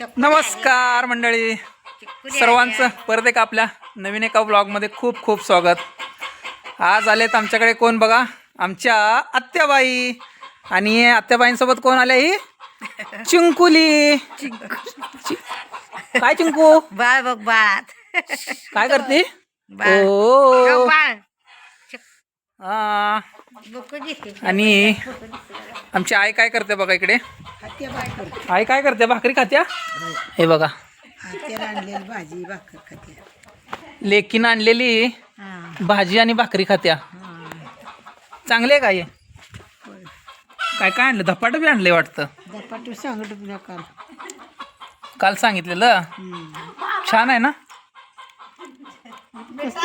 नमस्कार मंडळी, सर्वांचं परत एक आपल्या नवीन एका ब्लॉगमध्ये खूप खूप स्वागत. आज आलेत आमच्याकडे कोण बघा, आमच्या आत्याबाई. आणि आत्याबाईंसोबत कोण आले? ही चिंकुली. काय चिंकू? बाळ बघ बाळ काय करते? ओ बाळ आणि आमची आई काय करते बघा इकडे. आई काय करते? भाकरी खात्या. हे बघा, भाजी भाकर खात्या. लेकीनं आणलेली भाजी आणि भाकरी खात्या. चांगले काय हे? काय काय आणलं? धपाट बी आणले वाटतं. धपाट सांगत तुला काल काल सांगितलेलं. छान आहे ना?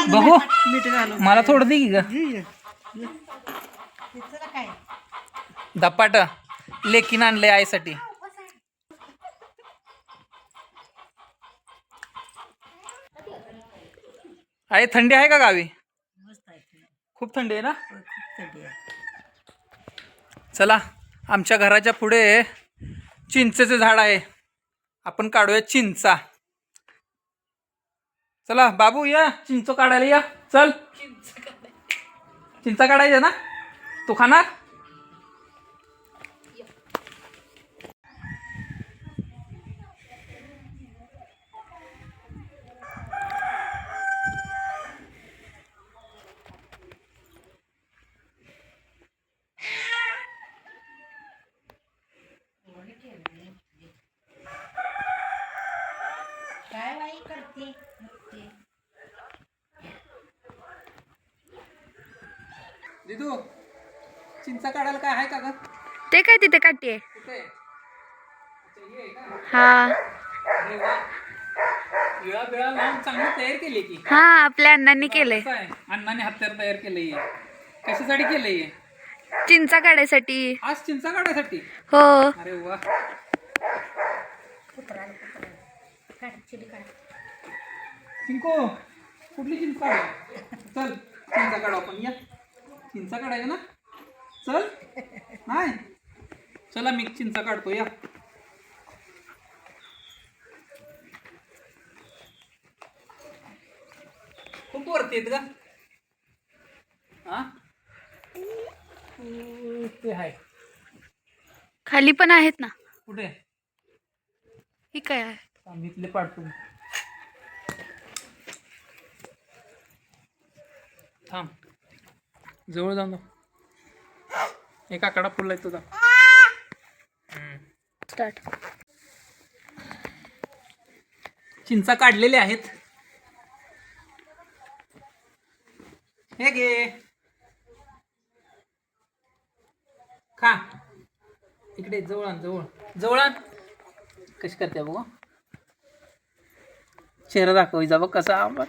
बघू, मीठ घालून मला थोडं दे की ग. धपाट लेकीनं आणले आईसाठी. आई, थंडी आहे का गावी? खूप थंडी आहे ना? चला, आमच्या घराच्या पुढे चिंचेचे झाड आहे, आपण काढूया चिंचा. चला बाबू, या चिंच काढायला या. चल, चिंचा काढायच्या ना? तू खाणार? दिदू, चिंचा काढायला काय आहे का ग? ते काय तिथे काठी आहे? कुठे? अच्छा, हे आहे का? हा अरे वा, विळा बिळा लावून चांगली तयार केली की. हा, आपल्या अण्णांनी केलंय. कसं आहे? अण्णाने हत्यार तयार केलंय. कशासाठी केलंय? चिंचा काढायसाठी. आज चिंचा काढायसाठी. हो. अरे वा, चिंको, कुठली चिंच काढ? चल, चिंचा काढू आपण. या, चिंचा काढायचं ना? चल. नाही, चला मी चिंचा काढतो. या, खूप वरती आहेत का? हा, ते आहे. खाली पण आहेत ना. कुठे? ही काय आहे? आम्ही इथले पाडतो. थांब, जवळ जाऊन एक आकडा फुल आहे तुझा. स्टार्ट. चिंचा काढलेले आहेत. हे घे, खा. इकडे जवळ आण, जवळ जवळ आण. कशी करते बघ, चेहरा दाखव. जा बघ कसा आंबट.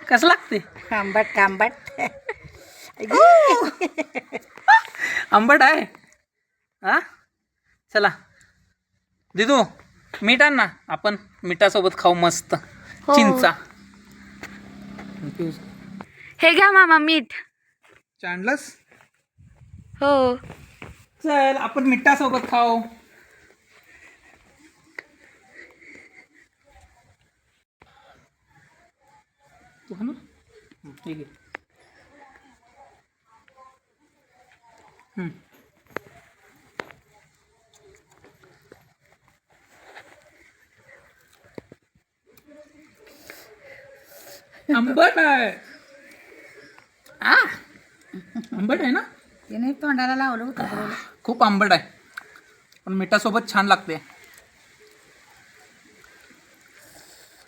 कसं लागते? आंबट आंबट आंबट आहे. हा, चला दिदू, मीठ आण ना, आपण मिठासोबत खाऊ मस्त. हो. चिंचा हे घ्या मामा, मीठ. चांडलंस? हो. चल, आपण मिठासोबत खाऊ. तू खा ना. ठीक आहे. आंबट आहे. आंबट आहे ना? त्याने तोंडाला लावलं होतं. खूप आंबट आहे, पण मिठासोबत छान लागते.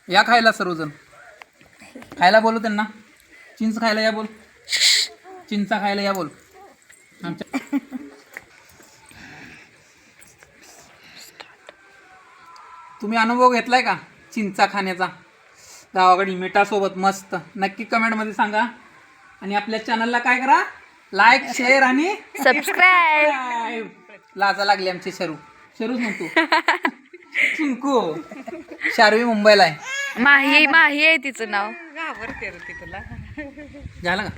या खायला सर्वजण. खायला बोलू त्यांना. चिंच खायला या बोल. चिंचा खायला या बोल. आमच्या तुम्ही अनुभव घेतलाय का चिंचा खाण्याचा गावाकडे मिठासोबत मस्त? नक्की कमेंटमध्ये सांगा. आणि आपल्या चॅनलला काय करा, लाईक, शेअर आणि सबस्क्राईब. लाजा लागली आमची शरू. शरूच म्हणतो. चिंकू. शारवी मुंबईला आहे. माही आहे तिचं नाव. घाबरते रे ती तुला. झालं का?